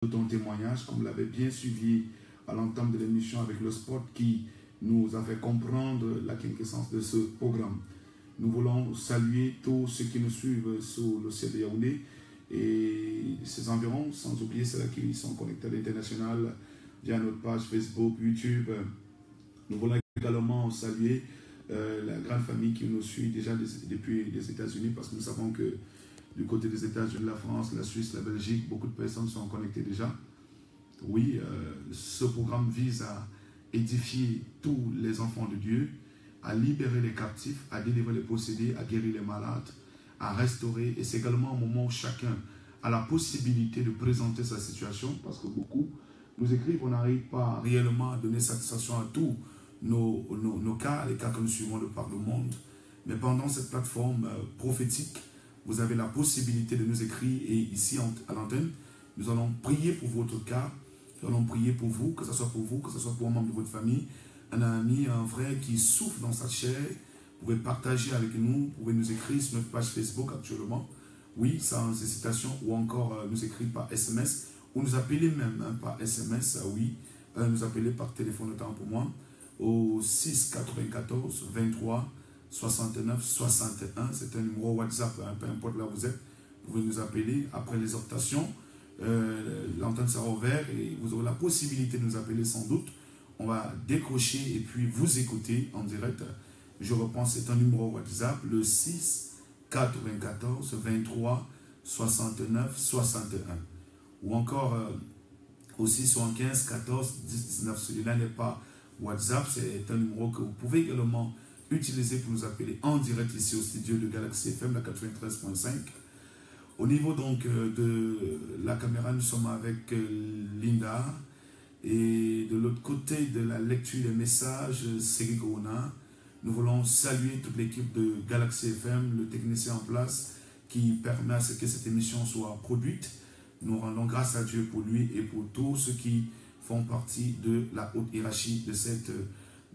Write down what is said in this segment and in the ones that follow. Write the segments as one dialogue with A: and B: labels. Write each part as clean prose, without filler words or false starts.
A: ton témoignage, comme l'avait bien suivi à l'entame de l'émission avec le sport qui nous a fait comprendre la quintessence de ce programme. Nous voulons saluer tous ceux qui nous suivent sur le ciel de Yaoundé et ses environs, sans oublier ceux qui sont connectés à l'international via notre page Facebook, YouTube. Nous voulons également saluer la grande famille qui nous suit déjà depuis les États-Unis, parce que nous savons que du côté des États-Unis, la France, la Suisse, la Belgique, beaucoup de personnes sont connectées déjà. Oui, ce programme vise à édifier tous les enfants de Dieu, à libérer les captifs, à délivrer les possédés, à guérir les malades, à restaurer. Et c'est également un moment où chacun a la possibilité de présenter sa situation, parce que beaucoup nous écrivent, on n'arrive pas réellement à donner satisfaction à tous nos cas, les cas que nous suivons de par le monde. Mais pendant cette plateforme prophétique, vous avez la possibilité de nous écrire, et ici à l'antenne, nous allons prier pour votre cas, nous allons prier pour vous, que ce soit pour vous, que ce soit pour un membre de votre famille, un ami, un frère qui souffre dans sa chair. Vous pouvez partager avec nous, vous pouvez nous écrire sur notre page Facebook actuellement, oui, sans hésitation, ou encore nous écrire par SMS, ou nous appeler même par SMS, oui, nous appeler par téléphone notamment pour moi, au 6 94 23 69 61, c'est un numéro WhatsApp, peu importe là où vous êtes, vous pouvez nous appeler après l'exhortation, l'antenne sera ouverte et vous aurez la possibilité de nous appeler sans doute. On va décrocher et puis vous écouter en direct. Je reprends, c'est un numéro WhatsApp, le 6 94 23 69 61. Ou encore au 615 14 19. Celui-là n'est pas WhatsApp, c'est un numéro que vous pouvez également utiliser pour nous appeler en direct ici au studio de Galaxy FM, la 93.5. Au niveau donc de la caméra, nous sommes avec Linda. Et de l'autre côté de la lecture des messages, Cédric Rona. Nous voulons saluer toute l'équipe de Galaxy FM, le technicien en place qui permet à ce que cette émission soit produite. Nous rendons grâce à Dieu pour lui et pour tous ceux qui font partie de la haute hiérarchie de cette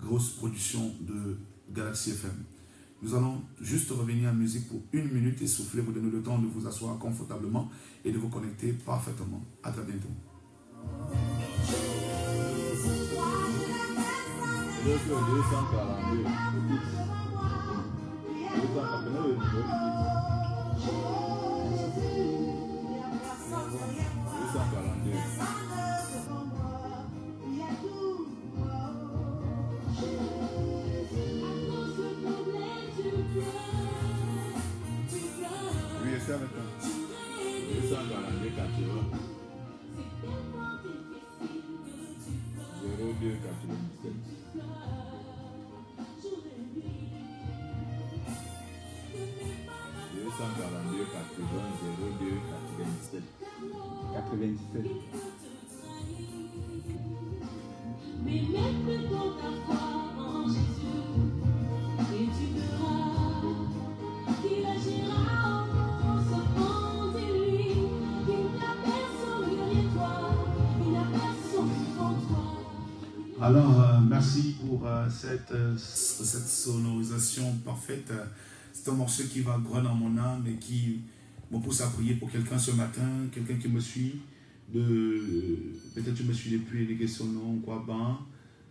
A: grosse production de Galaxy FM. Nous allons juste revenir en musique pour 1 minute et souffler, vous donner le temps de vous asseoir confortablement et de vous connecter parfaitement. À très bientôt. Oui, c'est avec toi. 0297. 97.
B: Mais mets dans ta foi en Jésus et tu verras qu'il agira en ce de lui. Il n'a personne derrière toi, il n'a personne devant toi.
A: Alors, merci pour cette sonorisation parfaite. C'est un morceau qui va droit dans mon âme et qui me pousse à prier pour quelqu'un ce matin, quelqu'un qui me suit. Peut-être tu me suis depuis l'éducation, non, quoi, ben,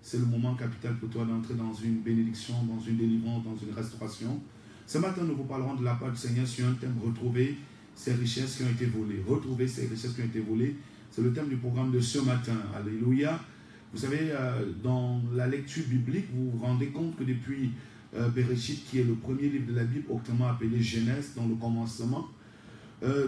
A: c'est le moment capital pour toi d'entrer dans une bénédiction, dans une délivrance, dans une restauration. Ce matin, nous vous parlerons de la part du Seigneur sur un thème: retrouver ces richesses qui ont été volées. Retrouver ces richesses qui ont été volées, c'est le thème du programme de ce matin. Alléluia. Vous savez, dans la lecture biblique, vous vous rendez compte que depuis Bereshit, qui est le premier livre de la Bible, autrement appelé Genèse, dans le commencement,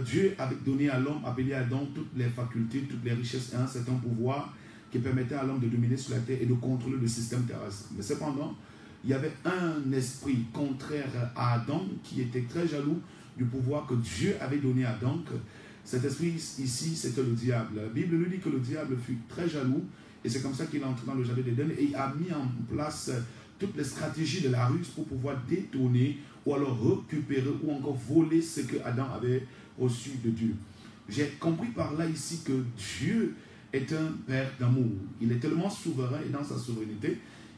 A: Dieu avait donné à l'homme, appelé Adam, toutes les facultés, toutes les richesses et un certain pouvoir qui permettait à l'homme de dominer sur la terre et de contrôler le système terrestre. Mais cependant, il y avait un esprit contraire à Adam qui était très jaloux du pouvoir que Dieu avait donné à Adam. Cet esprit ici, c'était le diable. La Bible nous dit que le diable fut très jaloux et c'est comme ça qu'il est entré dans le jardin d'Éden et il a mis en place toutes les stratégies de la ruse pour pouvoir détourner ou alors récupérer ou encore voler ce que Adam avait reçu de Dieu. J'ai compris par là ici que Dieu est un Père d'amour. Il est tellement souverain et dans sa souveraineté,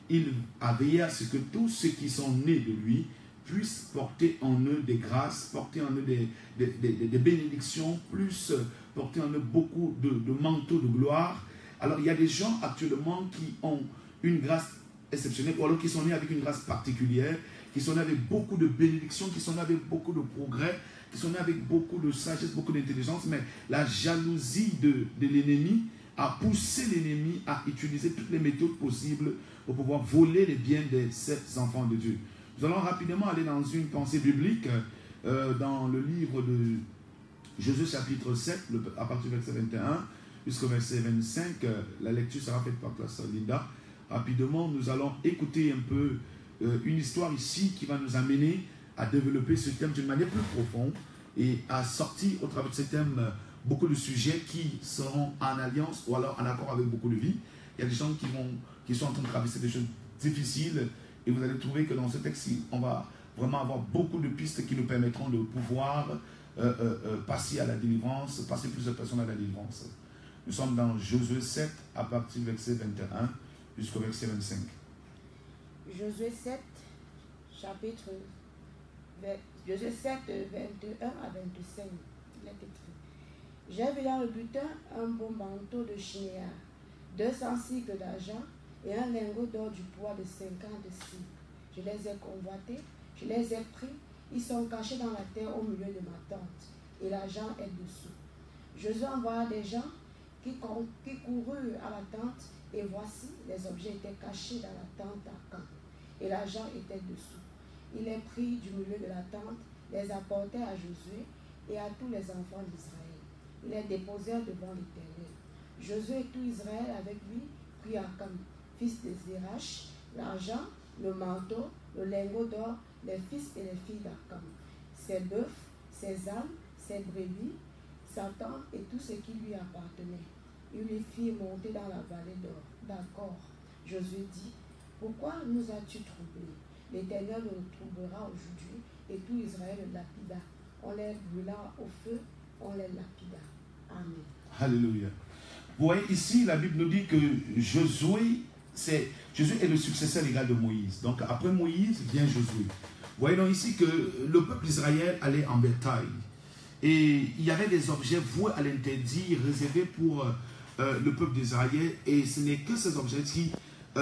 A: il a veillé à ce que tous ceux qui sont nés de lui puissent porter en eux des grâces, porter en eux des bénédictions plus porter en eux beaucoup de manteaux de gloire. Alors il y a des gens actuellement qui ont une grâce exceptionnelle, ou alors qui sont nés avec une grâce particulière, qui sont nés avec beaucoup de bénédictions, qui sont nés avec beaucoup de progrès, qui sont nés avec beaucoup de sagesse, beaucoup d'intelligence, mais la jalousie de l'ennemi a poussé l'ennemi à utiliser toutes les méthodes possibles pour pouvoir voler les biens de ces enfants de Dieu. Nous allons rapidement aller dans une pensée biblique dans le livre de Josué chapitre 7, à partir du verset 21 jusqu'au verset 25. La lecture sera faite par la sœur Linda. Rapidement, nous allons écouter un peu une histoire ici qui va nous amener à développer ce thème d'une manière plus profonde et à sortir au travers de ce thème beaucoup de sujets qui seront en alliance ou alors en accord avec beaucoup de vie. Il y a des gens qui sont en train de traverser des choses difficiles et vous allez trouver que dans ce texte, on va vraiment avoir beaucoup de pistes qui nous permettront de pouvoir passer à la délivrance, passer plusieurs personnes à la délivrance. Nous sommes dans Josué 7 à partir du verset 21 jusqu'au verset 25.
C: Josué 7, chapitre Josué 7, 21 à 25. Il est écrit: j'ai vu dans le butin un beau manteau de chinéa, 200 cycles d'argent et un lingot d'or du poids de 50 cycles. Je les ai convoités, je les ai pris, ils sont cachés dans la terre au milieu de ma tente, et l'argent est dessous. Josué envoya des gens qui coururent à la tente, et voici, les objets étaient cachés dans la tente à camp, et l'argent était dessous. Il les prit du milieu de la tente, les apportait à Josué et à tous les enfants d'Israël. Ils les déposèrent devant l'Éternel. Josué et tout Israël avec lui prit Akam, fils de Zérach, l'argent, le manteau, le lingot d'or, les fils et les filles d'Akam, ses bœufs, ses ânes, ses brebis, sa tente et tout ce qui lui appartenait. Il les fit monter dans la vallée d'or. D'accord. Josué dit: pourquoi nous as-tu troublés? L'Éternel nous troublera aujourd'hui, et tout Israël le lapida. On les brûla au feu, on les lapida. Amen.
A: Alléluia. Vous voyez ici, la Bible nous dit que Josué est le successeur légal de Moïse. Donc après Moïse vient Josué. Vous voyez donc ici que le peuple d'Israël allait en bataille. Et il y avait des objets voués à l'interdit, réservés pour le peuple d'Israël. Et ce n'est que ces objets qui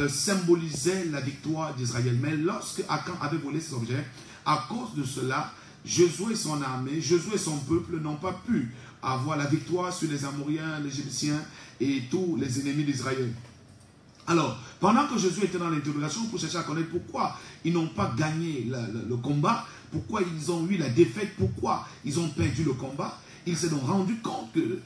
A: symbolisaient la victoire d'Israël. Mais lorsque Akan avait volé ces objets, à cause de cela, Josué et son armée, Josué et son peuple n'ont pas pu avoir la victoire sur les Amoriens, les Égyptiens et tous les ennemis d'Israël. Alors, pendant que Josué était dans l'interrogation pour chercher à connaître pourquoi ils n'ont pas gagné le combat, pourquoi ils ont eu la défaite, pourquoi ils ont perdu le combat, il s'est donc rendu compte que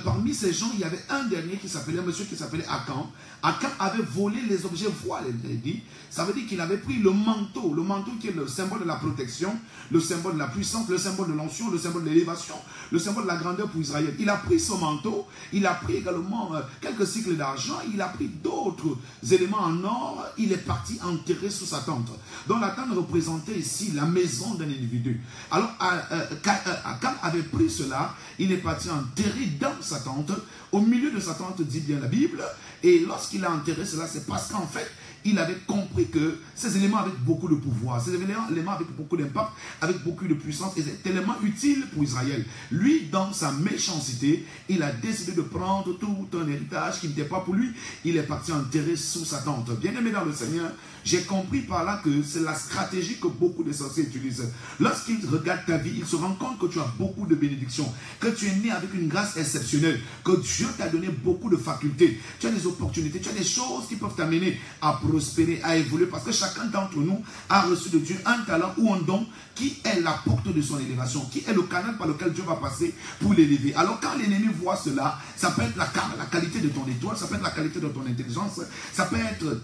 A: parmi ces gens, il y avait un dernier un monsieur qui s'appelait Akan. Akan avait volé les objets voiles, dit. Ça veut dire qu'il avait pris le manteau qui est le symbole de la protection, le symbole de la puissance, le symbole de l'onction, le symbole de l'élévation, le symbole de la grandeur pour Israël. Il a pris ce manteau, il a pris également quelques cycles d'argent, il a pris d'autres éléments en or, il est parti enterrer sous sa tente. Donc la tente représentait ici la maison d'un individu. Alors Akan avait pris cela, il est parti enterrer dans sa tente, au milieu de sa tente, dit bien la Bible, et lorsqu'il a enterré cela, c'est parce qu'en fait, il avait compris que ces éléments avaient beaucoup de pouvoir, ces éléments avec beaucoup d'impact, avec beaucoup de puissance, et c'est tellement utile pour Israël. Lui, dans sa méchanceté, il a décidé de prendre tout un héritage qui n'était pas pour lui, il est parti enterrer sous sa tente. Bien aimé dans le Seigneur, j'ai compris par là que c'est la stratégie que beaucoup de sorciers utilisent. Lorsqu'ils regardent ta vie, ils se rendent compte que tu as beaucoup de bénédictions, que tu es né avec une grâce exceptionnelle, que Dieu t'a donné beaucoup de facultés, tu as des opportunités, tu as des choses qui peuvent t'amener à prospérer, à évoluer, parce que chacun d'entre nous a reçu de Dieu un talent ou un don qui est la porte de son élévation, qui est le canal par lequel Dieu va passer pour l'élever. Alors quand l'ennemi voit cela, ça peut être la qualité de ton étoile, ça peut être la qualité de ton intelligence, ça peut être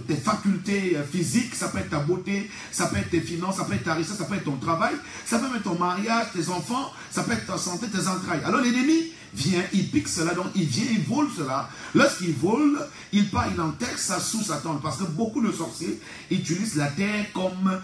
A: tes facultés physiques, ça peut être ta beauté, ça peut être tes finances, ça peut être ta richesse, ça peut être ton travail, ça peut être ton mariage, tes enfants, ça peut être ta santé, tes entrailles. Alors l'ennemi vient, il pique cela, donc il vient, il vole cela. Lorsqu'il vole, il part, il enterre ça sous sa tente, parce que beaucoup de sorciers utilisent la terre comme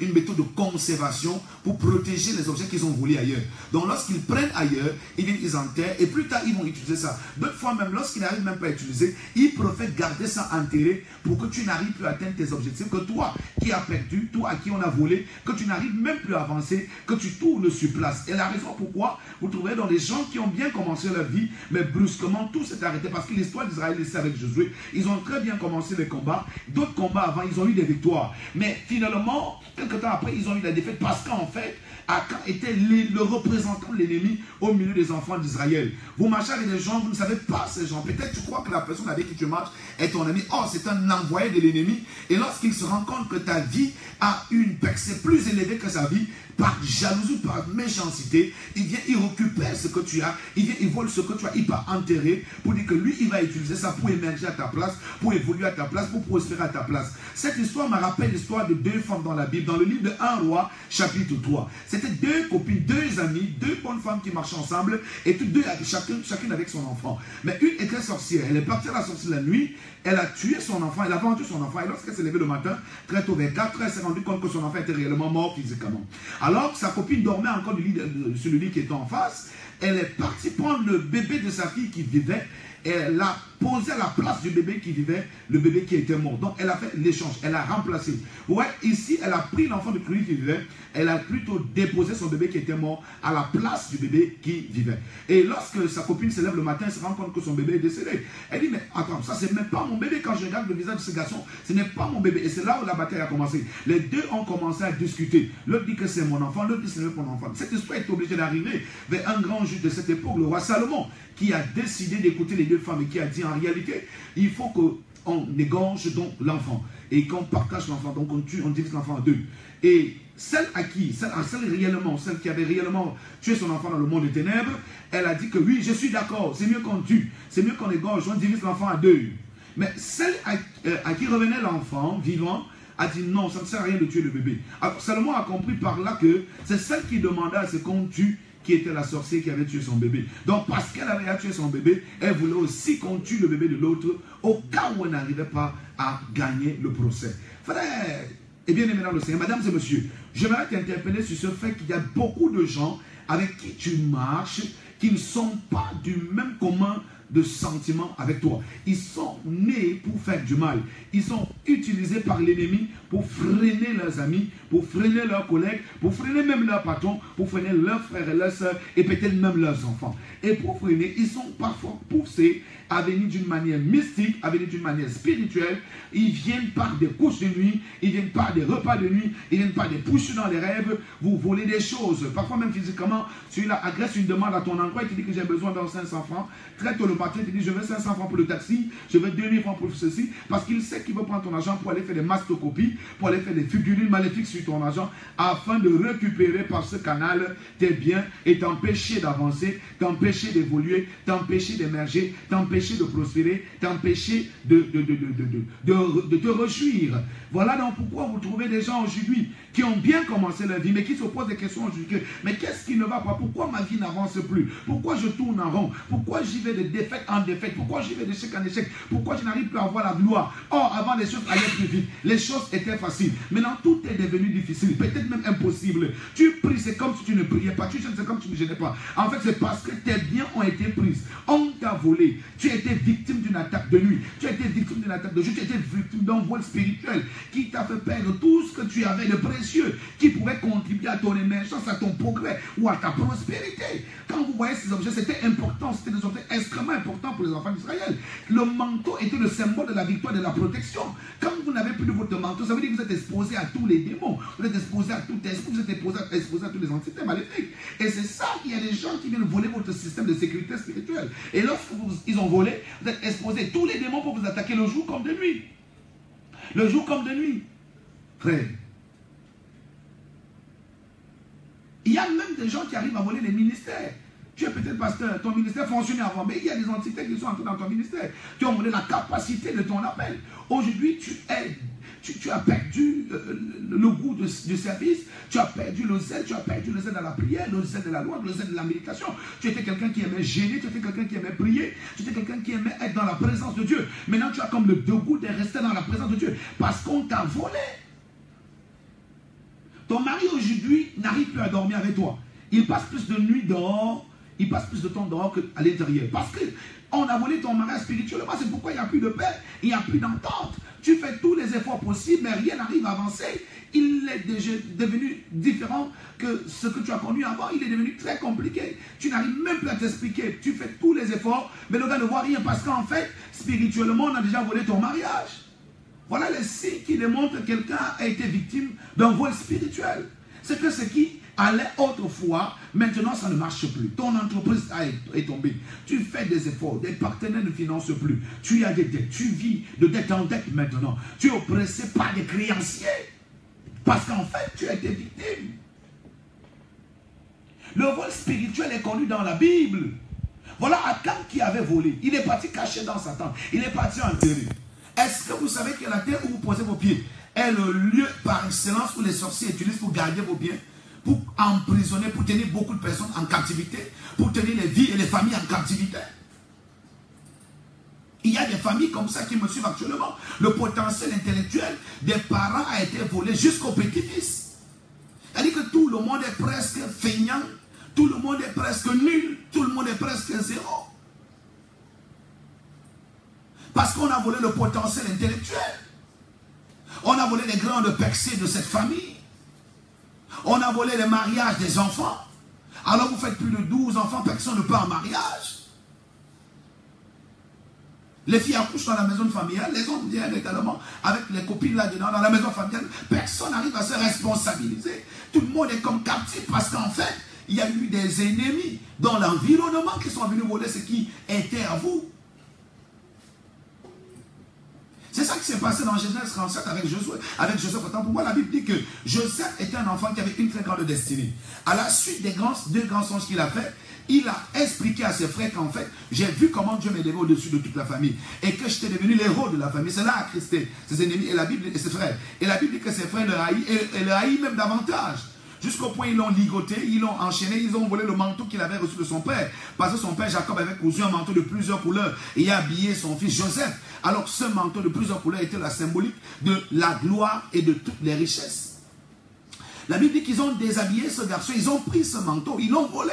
A: une méthode de conservation pour protéger les objets qu'ils ont volés ailleurs. Donc lorsqu'ils prennent ailleurs, ils viennent, ils enterrent, et plus tard ils vont utiliser ça. D'autres fois même, lorsqu'ils n'arrivent même pas à utiliser, ils préfèrent garder ça enterré scellé pour que tu n'arrives plus à atteindre tes objectifs, que toi qui as perdu, toi à qui on a volé, que tu n'arrives même plus à avancer, que tu tournes sur place. Et la raison pourquoi vous trouvez dans les gens qui ont bien commencé leur vie, mais brusquement tout s'est arrêté parce que l'histoire d'Israël ici avec Josué, ils ont très bien commencé les combats, d'autres combats avant, ils ont eu des victoires. Mais finalement, quelques temps après, ils ont eu la défaite parce qu'en fait, Akan était le représentant de l'ennemi au milieu des enfants d'Israël. Vous marchez avec des gens, vous ne savez pas ces gens. Peut-être tu crois que la personne avec qui tu marches est ton ami. Oh, c'est un envoyé de l'ennemi. Et lorsqu'il se rend compte que ta vie a une percée plus élevée que sa vie, par jalousie, par méchanceté, il vient, il récupère ce que tu as, il vient, il vole ce que tu as, il va enterrer pour dire que lui, il va utiliser ça pour émerger à ta place, pour évoluer à ta place, pour prospérer à ta place. Cette histoire me rappelle l'histoire de deux femmes dans la Bible, dans le livre de 1 Roi, chapitre 3. C'était deux copines, deux amies, deux bonnes femmes qui marchaient ensemble, et toutes deux, chacune avec son enfant. Mais une était sorcière, elle est partie à la sortie la nuit, elle a tué son enfant, elle a vendu son enfant, et lorsqu'elle s'est levée le matin, très tôt vers 4 heures, elle s'est rendue compte que son enfant était réellement mort physiquement. Alors que sa copine dormait encore sur le lit qui était en face, elle est partie prendre le bébé de sa fille qui vivait, et elle l'a posé à la place du bébé qui vivait, le bébé qui était mort. Donc elle a fait l'échange, elle a remplacé. Ouais, ici elle a pris l'enfant de celui qui vivait, elle a plutôt déposé son bébé qui était mort à la place du bébé qui vivait. Et lorsque sa copine se lève le matin, elle se rend compte que son bébé est décédé. Elle dit, mais attends, ça c'est même pas mon bébé. Quand je regarde le visage de ce garçon, ce n'est pas mon bébé. Et c'est là où la bataille a commencé. Les deux ont commencé à discuter. L'autre dit que c'est mon enfant, l'autre dit que c'est mon enfant. Cette histoire est obligée d'arriver vers un grand juge de cette époque, le roi Salomon, qui a décidé d'écouter les deux femmes et qui a dit en réalité, il faut qu'on égorge donc l'enfant et qu'on partage l'enfant, donc on divise l'enfant en deux. Et celle qui avait réellement tué son enfant dans le monde des ténèbres, elle a dit que oui, je suis d'accord, c'est mieux qu'on tue, c'est mieux qu'on égorge, on divise l'enfant en deux. Mais celle à qui revenait l'enfant vivant a dit non, ça ne sert à rien de tuer le bébé. Alors Salomon a compris par là que c'est celle qui demandait à ce qu'on tue qui était la sorcière qui avait tué son bébé. Donc parce qu'elle avait tué son bébé, elle voulait aussi qu'on tue le bébé de l'autre au cas où elle n'arrivait pas à gagner le procès. Frère et bien aimé dans le Seigneur, mesdames et messieurs, j'aimerais t'interpeller sur ce fait qu'il y a beaucoup de gens avec qui tu marches qui ne sont pas du même commun de sentiments avec toi. Ils sont nés pour faire du mal. Ils sont utilisés par l'ennemi pour freiner leurs amis, pour freiner leurs collègues, pour freiner même leurs patrons, pour freiner leurs frères et leurs sœurs et peut-être même leurs enfants. Et pour freiner, ils sont parfois poussés à venir d'une manière mystique, à venir d'une manière spirituelle. Ils viennent par des couches de nuit, ils viennent par des repas de nuit, ils viennent par des pushes dans les rêves, vous volez des choses. Parfois même physiquement, celui-là agresse une demande à ton endroit et te dit que j'ai besoin d'un 500 francs. Très tôt le matin, il te dit je veux 500 francs pour le taxi, je veux 2000 francs pour ceci, parce qu'il sait qu'il veut prendre ton argent pour aller faire des mastocopies, pour aller faire des figurines maléfiques sur ton argent, afin de récupérer par ce canal tes biens et t'empêcher d'avancer, t'empêcher d'évoluer, t'empêcher d'émerger, t'empêcher de prospérer, t'empêcher de te réjouir. Voilà donc pourquoi vous trouvez des gens aujourd'hui qui ont bien commencé leur vie, mais qui se posent des questions aujourd'hui. Mais qu'est-ce qui ne va pas? Pourquoi ma vie n'avance plus? Pourquoi je tourne en rond? Pourquoi j'y vais de défaite en défaite? Pourquoi j'y vais d'échec en échec? Pourquoi je n'arrive plus à avoir la gloire? Or, avant, les choses allaient plus vite. Les choses étaient faciles. Maintenant, tout est devenu difficile, peut-être même impossible. Tu pries, c'est comme si tu ne priais pas. Tu jeûnes, c'est comme si tu ne jeûnais pas. En fait, c'est parce que tes biens ont été pris. On t'a volé. Tu as été victime d'une attaque de nuit. Tu as été victime d'une attaque de jour. Tu as été victime d'un vol spirituel qui t'a fait perdre tout ce que tu avais de précieux, qui pouvait contribuer à ton émergence, à ton progrès ou à ta prospérité. Quand vous voyez ces objets, c'était important. C'était des objets extrêmement importants pour les enfants d'Israël. Le manteau était le symbole de la victoire, de la protection. Quand vous n'avez plus de votre manteau, ça veut dire que vous êtes exposé à tous les démons, vous êtes exposé à tout esprit, vous êtes exposé à toutes les entités maléfiques. Et c'est ça qu'il y a des gens qui viennent voler votre système de sécurité spirituelle. Et lorsqu'ils ont volé, vous êtes exposé tous les démons pour vous attaquer le jour comme de nuit. Le jour comme de nuit. Frère, il y a même des gens qui arrivent à voler les ministères. Tu es peut-être pasteur, ton ministère fonctionnait avant, mais il y a des entités qui sont entrées dans ton ministère. Tu as volé la capacité de ton appel. Aujourd'hui, tu as perdu le goût du service, tu as perdu le zèle de la prière, le zèle de la loi, le zèle de la méditation. Tu étais quelqu'un qui aimait gêner, tu étais quelqu'un qui aimait prier, tu étais quelqu'un qui aimait être dans la présence de Dieu. Maintenant, tu as comme le dégoût de rester dans la présence de Dieu parce qu'on t'a volé. Ton mari aujourd'hui n'arrive plus à dormir avec toi. Il passe plus de nuit dehors il passe plus de temps dehors qu'à l'intérieur. Parce qu'on a volé ton mariage spirituellement, c'est pourquoi il n'y a plus de paix, il n'y a plus d'entente. Tu fais tous les efforts possibles, mais rien n'arrive à avancer. Il est déjà devenu différent que ce que tu as connu avant. Il est devenu très compliqué. Tu n'arrives même plus à t'expliquer. Tu fais tous les efforts, mais le gars ne voit rien parce qu'en fait, spirituellement, on a déjà volé ton mariage. Voilà les signes qui démontrent que quelqu'un a été victime d'un vol spirituel. C'est que ce qui allait autrefois, maintenant ça ne marche plus. Ton entreprise est tombée. Tu fais des efforts, des partenaires ne financent plus. Tu as des dettes, tu vis de dette en dette maintenant. Tu es oppressé par des créanciers. Parce qu'en fait, tu as été victime. Le vol spirituel est connu dans la Bible. Voilà Achan qui avait volé. Il est parti caché dans sa tente. Il est parti enterré. Est-ce que vous savez que la terre où vous posez vos pieds est le lieu par excellence où les sorciers utilisent pour garder vos biens, pour emprisonner, pour tenir beaucoup de personnes en captivité, pour tenir les vies et les familles en captivité? Il y a des familles comme ça qui me suivent actuellement. Le potentiel intellectuel des parents a été volé jusqu'au petit-fils. C'est-à-dire que tout le monde est presque feignant, tout le monde est presque nul, tout le monde est presque zéro. Parce qu'on a volé le potentiel intellectuel. On a volé les grandes percées de cette famille. On a volé les mariages des enfants. Alors vous faites plus de 12 enfants, personne ne peut en mariage. Les filles accouchent dans la maison familiale, les hommes viennent également avec les copines là-dedans, dans la maison familiale. Personne n'arrive à se responsabiliser. Tout le monde est comme captif parce qu'en fait, il y a eu des ennemis dans l'environnement qui sont venus voler ce qui était à vous. C'est ça qui s'est passé dans Genèse 37 avec Joseph. Autant pour moi, la Bible dit que Joseph était un enfant qui avait une très grande destinée. À la suite des deux grands songes qu'il a fait, il a expliqué à ses frères qu'en fait, j'ai vu comment Dieu m'est levé au-dessus de toute la famille. Et que j'étais devenu l'héros de la famille. Cela a attristé ses ennemis et la Bible et ses frères. Et la Bible dit que ses frères le haïssent et le haïssent même davantage. Jusqu'au point ils l'ont ligoté, ils l'ont enchaîné, ils ont volé le manteau qu'il avait reçu de son père. Parce que son père Jacob avait cousu un manteau de plusieurs couleurs et a habillé son fils Joseph. Alors ce manteau de plusieurs couleurs était la symbolique de la gloire et de toutes les richesses. La Bible dit qu'ils ont déshabillé ce garçon, ils ont pris ce manteau, ils l'ont volé.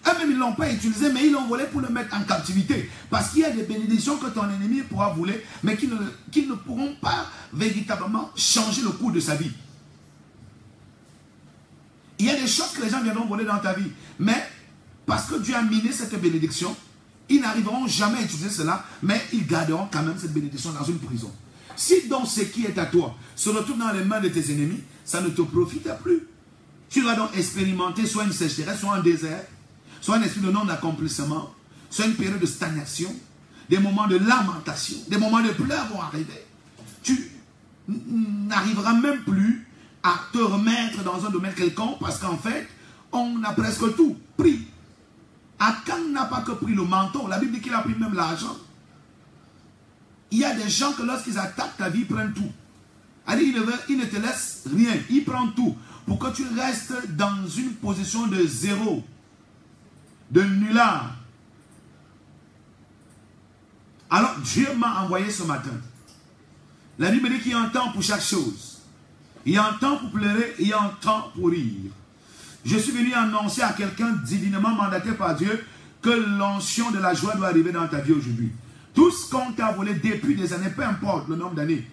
A: Eux-mêmes ils ne l'ont pas utilisé, mais ils l'ont volé pour le mettre en captivité. Parce qu'il y a des bénédictions que ton ennemi pourra voler, mais qui ne pourront pas véritablement changer le cours de sa vie. Il y a des choses que les gens viendront voler dans ta vie. Mais parce que Dieu a miné cette bénédiction, ils n'arriveront jamais à utiliser cela, mais ils garderont quand même cette bénédiction dans une prison. Si donc ce qui est à toi se retrouve dans les mains de tes ennemis, ça ne te profite plus. Tu vas donc expérimenter soit une sécheresse, soit un désert, soit un esprit de non-accomplissement, soit une période de stagnation, des moments de lamentation, des moments de pleurs vont arriver. Tu n'arriveras même plus à te remettre dans un domaine quelconque parce qu'en fait, on a presque tout pris. Achan n'a pas que pris le manteau, la Bible dit qu'il a pris même l'argent. Il y a des gens que lorsqu'ils attaquent ta vie, ils prennent tout. Ils ne te laissent rien, ils prennent tout pour que tu restes dans une position de zéro, de nulard. Alors Dieu m'a envoyé ce matin. La Bible dit qu'il y a un temps pour chaque chose. Il y a un temps pour pleurer, il y a un temps pour rire. Je suis venu annoncer à quelqu'un divinement mandaté par Dieu que l'onction de la joie doit arriver dans ta vie aujourd'hui. Tout ce qu'on t'a volé depuis des années, peu importe le nombre d'années,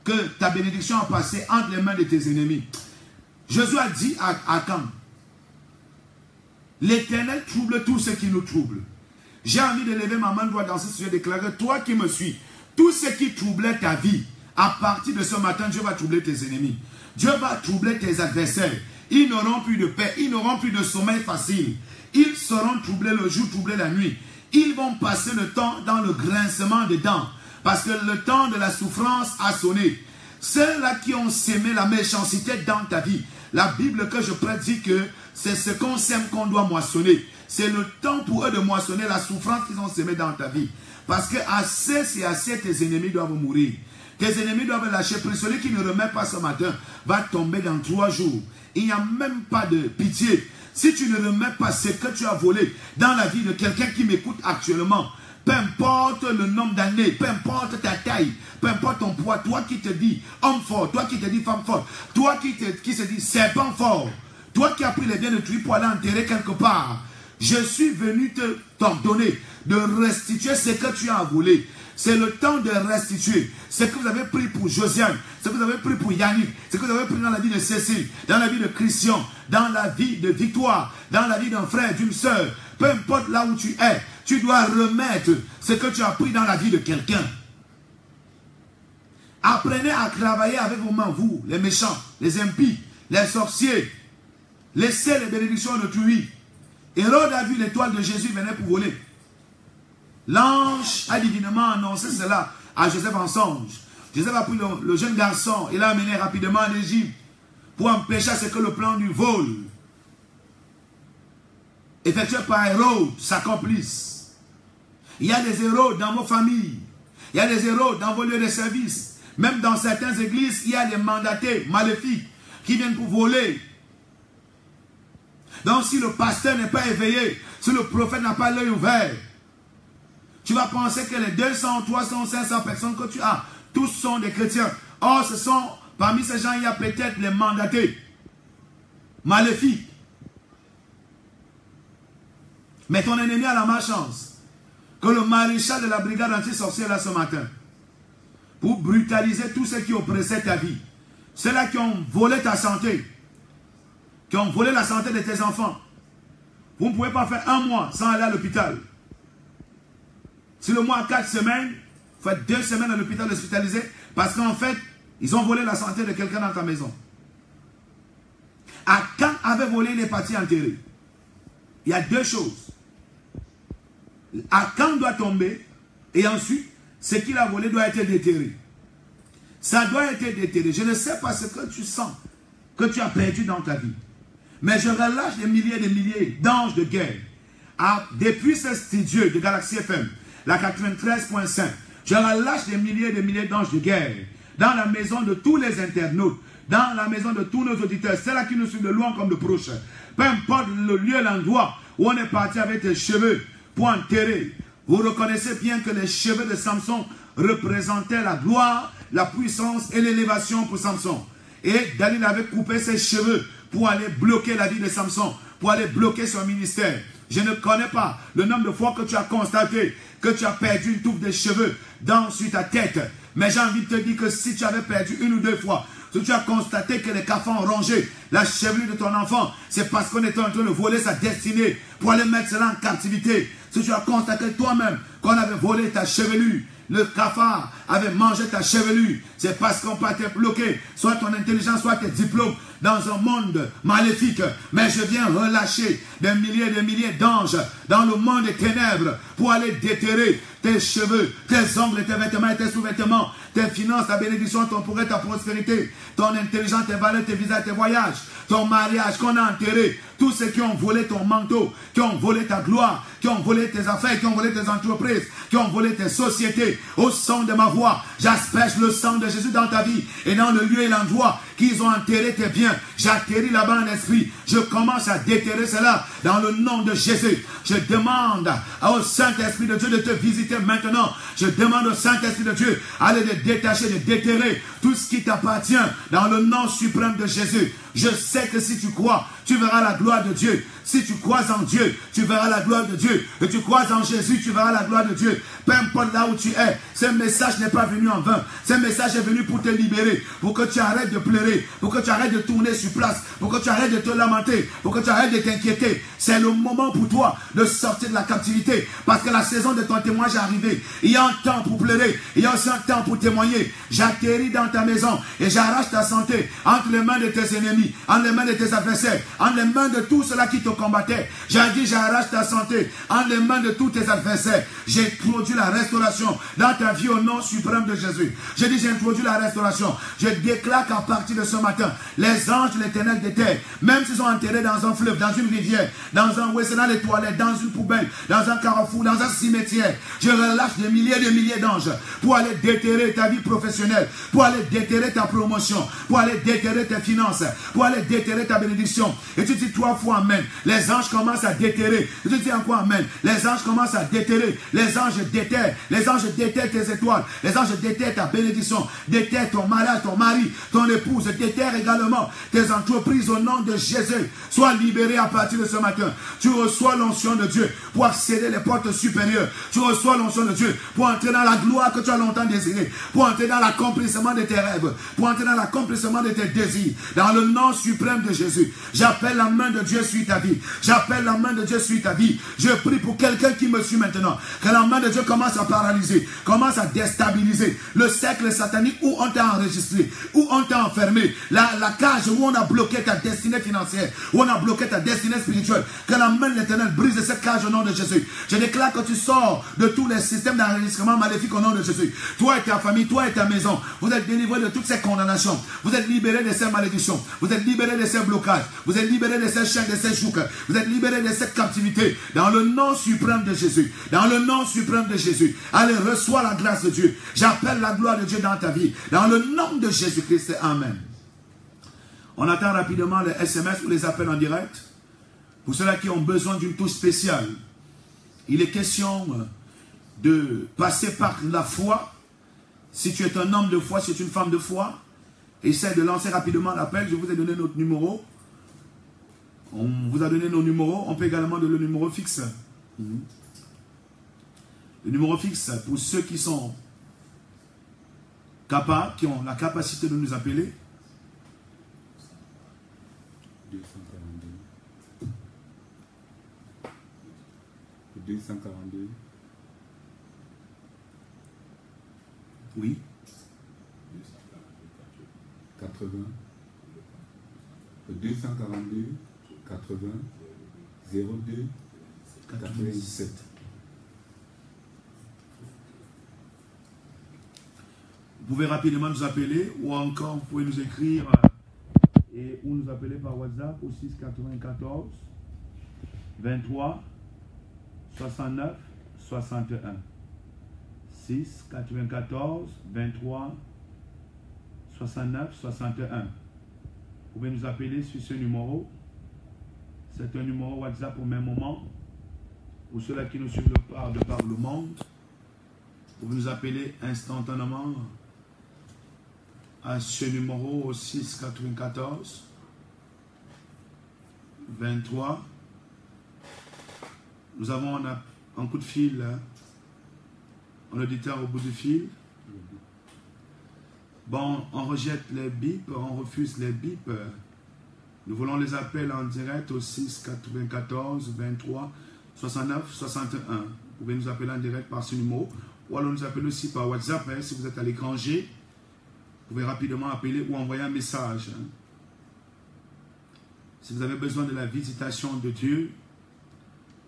A: que ta bénédiction a passé entre les mains de tes ennemis. Jésus a dit à Achan, l'Éternel trouble tout ce qui nous trouble. J'ai envie de lever ma main droite dans ce sujet et déclarer, toi qui me suis, tout ce qui troublait ta vie, à partir de ce matin, Dieu va troubler tes ennemis. Dieu va troubler tes adversaires. Ils n'auront plus de paix. Ils n'auront plus de sommeil facile. Ils seront troublés le jour, troublés la nuit. Ils vont passer le temps dans le grincement des dents. Parce que le temps de la souffrance a sonné. Ceux-là qui ont sémé la méchanceté dans ta vie. La Bible que je prête dit que c'est ce qu'on sème qu'on doit moissonner. C'est le temps pour eux de moissonner la souffrance qu'ils ont sémée dans ta vie. Parce que assez, c'est assez, tes ennemis doivent mourir. Tes ennemis doivent lâcher prise. Celui qui ne remet pas ce matin va tomber dans 3 jours. Il n'y a même pas de pitié. Si tu ne remets pas ce que tu as volé dans la vie de quelqu'un qui m'écoute actuellement, peu importe le nombre d'années, peu importe ta taille, peu importe ton poids, toi qui te dis homme fort, toi qui te dis femme forte, toi qui se dis serpent fort, toi qui as pris les biens de Dieu pour aller enterrer quelque part, Je suis venu t'ordonner de restituer ce que tu as volé. C'est le temps de restituer ce que vous avez pris pour Josiane, ce que vous avez pris pour Yannick, ce que vous avez pris dans la vie de Cécile, dans la vie de Christian, dans la vie de Victoire, dans la vie d'un frère, d'une sœur. Peu importe là où tu es, tu dois remettre ce que tu as pris dans la vie de quelqu'un. Apprenez à travailler avec vos mains, vous, les méchants, les impies, les sorciers. Laissez les bénédictions d'autrui. Hérode a vu l'étoile de Jésus venir pour voler. L'ange a divinement annoncé cela à Joseph en songe. Joseph a pris le jeune garçon et l'a amené rapidement en Égypte pour empêcher à ce que le plan du vol effectué par Hérode s'accomplisse. Il y a des héros dans vos familles. Il y a des héros dans vos lieux de service. Même dans certaines églises, il y a des mandatés maléfiques qui viennent pour voler. Donc si le pasteur n'est pas éveillé, si le prophète n'a pas l'œil ouvert, tu vas penser que les 200, 300, 500 personnes que tu as, tous sont des chrétiens. Or, parmi ces gens, il y a peut-être les mandatés maléfiques. Mais ton ennemi a la malchance que le maréchal de la brigade anti-sorcière là ce matin, pour brutaliser tous ceux qui oppressaient ta vie, ceux-là qui ont volé ta santé, qui ont volé la santé de tes enfants. Vous ne pouvez pas faire un mois sans aller à l'hôpital. Si le mois a 4 semaines, vous faites 2 semaines à l'hôpital hospitalisé parce qu'en fait, ils ont volé la santé de quelqu'un dans ta maison. Akan avait volé les parties enterrées. Il y a 2 choses. Akan doit tomber et ensuite, ce qu'il a volé doit être déterré. Ça doit être déterré. Je ne sais pas ce que tu sens que tu as perdu dans ta vie. Mais je relâche des milliers d'anges de guerre. Depuis ce studio de Galaxy FM, la 93.5, je relâche des milliers d'anges de guerre dans la maison de tous les internautes, dans la maison de tous nos auditeurs, ceux-là qui nous suivent de loin comme de proche. Peu importe le lieu, l'endroit où on est parti avec tes cheveux pour enterrer. Vous reconnaissez bien que les cheveux de Samson représentaient la gloire, la puissance et l'élévation pour Samson. Et Dalila avait coupé ses cheveux pour aller bloquer la vie de Samson, pour aller bloquer son ministère. Je ne connais pas le nombre de fois que tu as constaté que tu as perdu une touffe de cheveux sur ta tête. Mais j'ai envie de te dire que si tu avais perdu 1 ou 2 fois, si tu as constaté que les cafards ont rongé la chevelure de ton enfant, c'est parce qu'on était en train de voler sa destinée pour aller mettre cela en captivité. Si tu as constaté toi-même qu'on avait volé ta chevelure, le cafard avait mangé ta chevelure, c'est parce qu'on peut te bloquer, soit ton intelligence, soit tes diplômes, dans un monde maléfique. Mais je viens relâcher des milliers d'anges dans le monde des ténèbres pour aller déterrer tes cheveux, tes ongles, tes vêtements et tes sous-vêtements, tes finances, ta bénédiction, ton progrès, ta prospérité, ton intelligence, tes valeurs, tes visas, tes voyages, ton mariage qu'on a enterré, tous ceux qui ont volé ton manteau, qui ont volé ta gloire, qui ont volé tes affaires, qui ont volé tes entreprises, qui ont volé tes sociétés. Au son de ma voix, j'asperge le sang de Jésus dans ta vie et dans le lieu et l'endroit qu'ils ont enterré tes biens. J'atterris là-bas en esprit. Je commence à déterrer cela dans le nom de Jésus. Je demande au Saint-Esprit de Dieu de te visiter maintenant. Je demande au Saint-Esprit de Dieu d'aller te détacher, de déterrer tout ce qui t'appartient dans le nom suprême de Jésus. Je sais que si tu crois, tu verras la gloire de Dieu. Si tu crois en Dieu, tu verras la gloire de Dieu. Et tu crois en Jésus, tu verras la gloire de Dieu. Peu importe là où tu es, ce message n'est pas venu en vain. Ce message est venu pour te libérer, pour que tu arrêtes de pleurer, pour que tu arrêtes de tourner sur place, pour que tu arrêtes de te lamenter, pour que tu arrêtes de t'inquiéter. C'est le moment pour toi de sortir de la captivité, parce que la saison de ton témoignage est arrivée. Il y a un temps pour pleurer, il y a aussi un temps pour témoigner. J'atterris dans ta maison et j'arrache ta santé entre les mains de tes ennemis, entre les mains de tes adversaires, entre les mains de tous ceux-là qui te combattaient. J'ai dit, j'arrache ta santé entre les mains de tous tes adversaires. J'ai introduit la restauration dans ta vie au nom suprême de Jésus. J'ai dit, j'ai introduit la restauration. Je déclare qu'à partir de ce matin, les anges de l'Éternel des terres, même s'ils sont enterrés dans un fleuve, dans une rivière, dans un WC, dans les toilettes, dans une poubelle, dans un carrefour, dans un cimetière, je relâche des milliers d'anges pour aller déterrer ta vie professionnelle, pour aller déterrer ta promotion, pour aller déterrer tes finances, pour aller déterrer ta bénédiction. Et tu dis 3 fois amen. Les anges commencent à déterrer. Et tu dis encore amen. Les anges commencent à déterrer. Les anges déterrent. Les anges déterrent tes étoiles. Les anges déterrent ta bénédiction. Déterrent ton mariage, ton mari, ton épouse. Déterrent également tes entreprises au nom de Jésus. Sois libéré à partir de ce matin. Tu reçois l'onction de Dieu pour accéder les portes supérieures. Tu reçois l'onction de Dieu pour entrer dans la gloire que tu as longtemps désirée. Pour entrer dans l'accomplissement de tes rêves. Pour entrer dans l'accomplissement de tes désirs. Dans le nom suprême de Jésus. J'appelle la main de Dieu sur ta vie. J'appelle la main de Dieu sur ta vie. Je prie pour quelqu'un qui me suit maintenant. Que la main de Dieu commence à paralyser. Commence à déstabiliser. Le cercle satanique où on t'a enregistré. Où on t'a enfermé. La cage où on a bloqué ta destinée financière. Où on a bloqué ta destinée spirituelle. Que la main de l'Éternel brise cette cage au nom de Jésus. Je déclare que tu sors de tous les systèmes d'enregistrement maléfiques au nom de Jésus. Toi et ta famille, toi et ta maison. Vous êtes délivrés de toutes ces condamnations. Vous êtes libérés de ces malédictions. Vous êtes libérés de ces blocages. Vous êtes libérés de ces chaînes, de ces jougs. Vous êtes libérés de cette captivité. Dans le nom suprême de Jésus. Dans le nom suprême de Jésus. Allez, reçois la grâce de Dieu. J'appelle la gloire de Dieu dans ta vie. Dans le nom de Jésus-Christ. Amen. On attend rapidement les SMS ou les appels en direct. Pour ceux-là qui ont besoin d'une touche spéciale. Il est question de passer par la foi. Si tu es un homme de foi, si tu es une femme de foi, essaie de lancer rapidement l'appel. Je vous ai donné notre numéro. On vous a donné nos numéros. On peut également donner le numéro fixe. Le numéro fixe pour ceux qui sont capables, qui ont la capacité de nous appeler.
D: 242.
A: Oui.
D: 80. 242 80 02 97.
A: Vous pouvez rapidement nous appeler ou encore vous pouvez nous écrire ou nous appeler par WhatsApp au 694 23 69 61. 6 94 23 69 61. Vous pouvez nous appeler sur ce numéro. C'est un numéro WhatsApp au même moment. Pour ceux-là qui nous suivent de par le monde, vous pouvez nous appeler instantanément à ce numéro au 6 94 23. Nous avons un coup de fil, un auditeur au bout du fil. Bon, on rejette les bips, on refuse les bips. Nous voulons les appels en direct au 6 94 23 69 61. Vous pouvez nous appeler en direct par ce numéro ou alors nous appeler aussi par WhatsApp. Si vous êtes à l'étranger, vous pouvez rapidement appeler ou envoyer un message. Si vous avez besoin de la visitation de Dieu,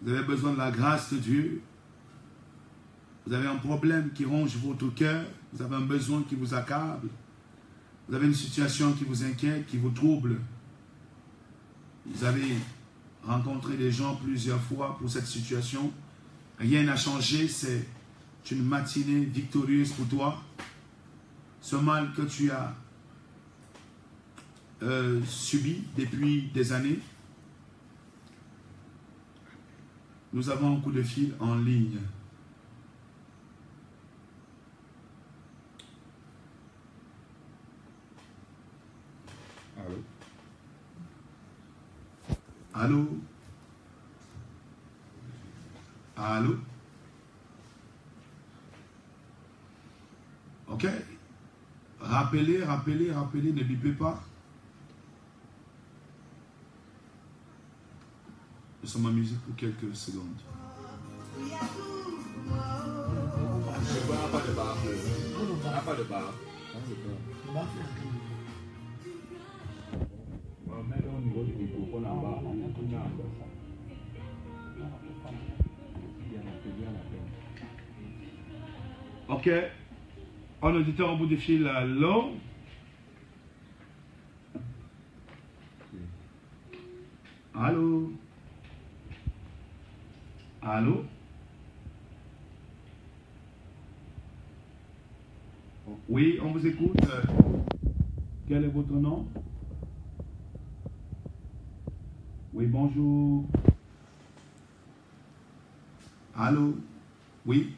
A: vous avez besoin de la grâce de Dieu, vous avez un problème qui ronge votre cœur, vous avez un besoin qui vous accable, vous avez une situation qui vous inquiète, qui vous trouble, vous avez rencontré des gens plusieurs fois pour cette situation, rien n'a changé, c'est une matinée victorieuse pour toi. Ce mal que tu as subi depuis des années, nous avons un coup de fil en ligne.
D: Allô?
A: Allô? Allô? Ok. Rappelez, ne bipez pas. Nous sommes en musique pour quelques secondes.
D: Je vois pas de barre. Pas de barre. Mets au niveau du microphone en bas.
A: Ok. Un auditeur au bout du fil, allô? Allô? Allô? Oui, on vous écoute. Quel est votre nom? Oui, bonjour. Allô? Oui?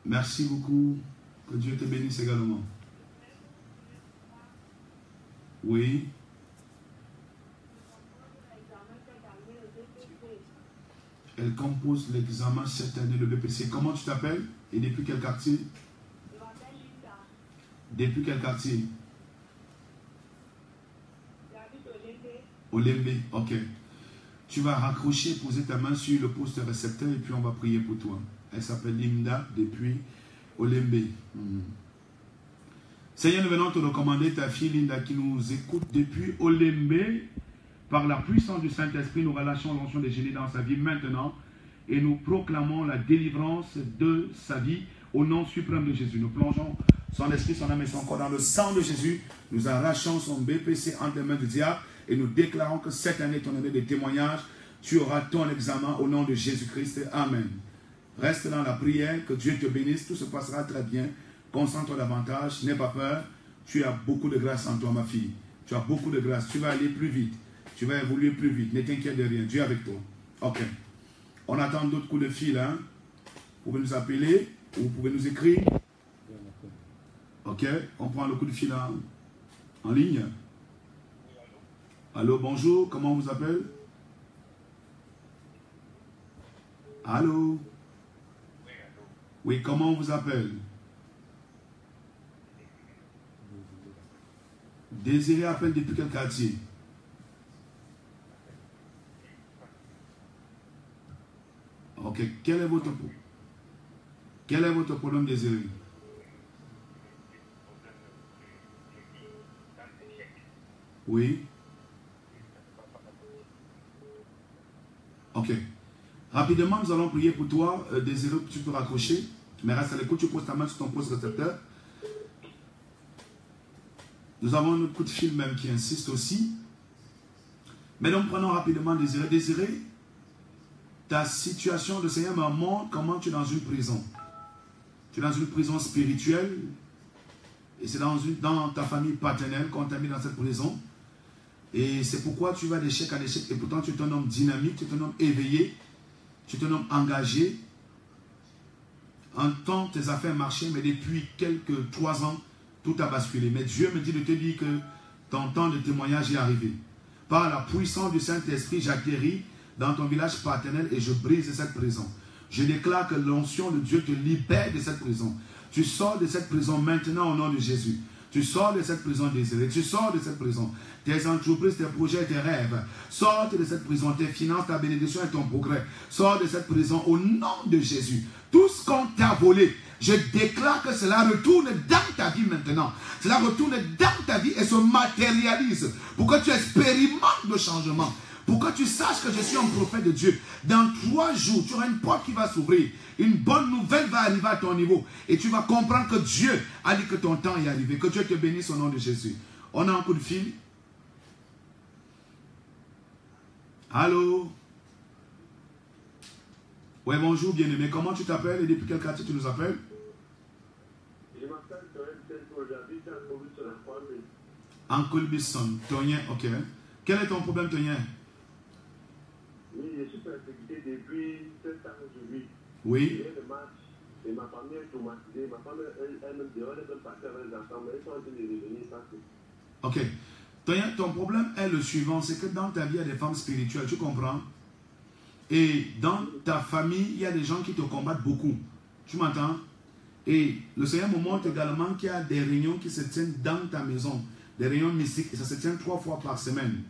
A: Merci beaucoup. Que Dieu te bénisse également. Oui? Elle compose l'examen cette année, le BPC. Comment tu t'appelles? Et depuis quel quartier?
E: Je m'appelle Linda.
A: Depuis quel quartier?
E: J'habite au
A: Olembe, ok. Tu vas raccrocher, poser ta main sur le poste récepteur et puis on va prier pour toi. Elle s'appelle Linda depuis Olembe. Seigneur, nous venons te recommander ta fille Linda qui nous écoute depuis Olembe. Par la puissance du Saint-Esprit, nous relâchons l'onction des génies dans sa vie maintenant et nous proclamons la délivrance de sa vie au nom suprême de Jésus. Nous plongeons son esprit, son âme et son corps dans le sang de Jésus. Nous arrachons son BPC entre les mains du diable et nous déclarons que cette année, ton année de témoignage, tu auras ton examen au nom de Jésus-Christ. Amen. Reste dans la prière, que Dieu te bénisse, tout se passera très bien. Concentre-toi davantage, n'aie pas peur. Tu as beaucoup de grâce en toi, ma fille. Tu as beaucoup de grâce, tu vas aller plus vite. Tu vas évoluer plus vite, ne t'inquiète de rien, Dieu est avec toi. Ok. On attend d'autres coups de fil, hein. Vous pouvez nous appeler ou vous pouvez nous écrire. Ok, on prend le coup de fil en ligne. Allô, bonjour, comment on vous appelle? Allô? Oui, comment on vous appelle? Désiré appelle depuis quel quartier? Ok, quel est votre problème, Désiré? Oui. Ok. Rapidement, nous allons prier pour toi. Désiré, tu peux raccrocher. Mais reste à l'écoute, tu poses ta main sur ton poste récepteur. Nous avons un autre coup de fil même qui insiste aussi. Mais donc, prenons rapidement Désiré. Désiré, ta situation, le Seigneur me montre comment tu es dans une prison. Tu es dans une prison spirituelle. Et c'est dans ta famille paternelle qu'on t'a mis dans cette prison. Et c'est pourquoi tu vas d'échec en échec. Et pourtant, tu es un homme dynamique, tu es un homme éveillé, tu es un homme engagé. En temps, tes affaires marchaient, mais depuis quelques 3 ans, tout a basculé. Mais Dieu me dit de te dire que ton temps de témoignage est arrivé. Par la puissance du Saint-Esprit, j'atterris dans ton village paternel et je brise cette prison. Je déclare que l'onction de Dieu te libère de cette prison. Tu sors de cette prison maintenant au nom de Jésus. Tu sors de cette prison désirée. Tu sors de cette prison. Tes entreprises, tes projets, tes rêves. Sors de cette prison. Tes finances, ta bénédiction et ton progrès. Sors de cette prison au nom de Jésus. Tout ce qu'on t'a volé, je déclare que cela retourne dans ta vie maintenant. Cela retourne dans ta vie et se matérialise pour que tu expérimentes le changement. Pour que tu saches que je suis un prophète de Dieu. Dans 3 jours, tu auras une porte qui va s'ouvrir. Une bonne nouvelle va arriver à ton niveau. Et tu vas comprendre que Dieu a dit que ton temps est arrivé. Que Dieu te bénisse au nom de Jésus. On a un coup de fil. Allô? Oui, bonjour, bien-aimé. Comment tu t'appelles et depuis quel quartier tu nous appelles?
F: Je m'appelle Toyen, j'habite à Colbisson.
A: En Colbisson. Toyen, ok. Quel est ton problème, Toyen?
F: Oui, je suis persécuté depuis 7 ans aujourd'hui.
A: Oui.
F: J'ai le match et ma famille est traumatisée. Ma famille, elle-même, elle veut partir avec les enfants, mais ils sont en train de revenir parce que...
A: Ok. Toyen, ton problème est le suivant, c'est que dans ta vie, il y a des femmes spirituelles, tu comprends? Et dans ta famille, il y a des gens qui te combattent beaucoup. Tu m'entends? Et le Seigneur me montre également qu'il y a des réunions qui se tiennent dans ta maison. Des réunions mystiques, et ça se tient 3 fois par semaine.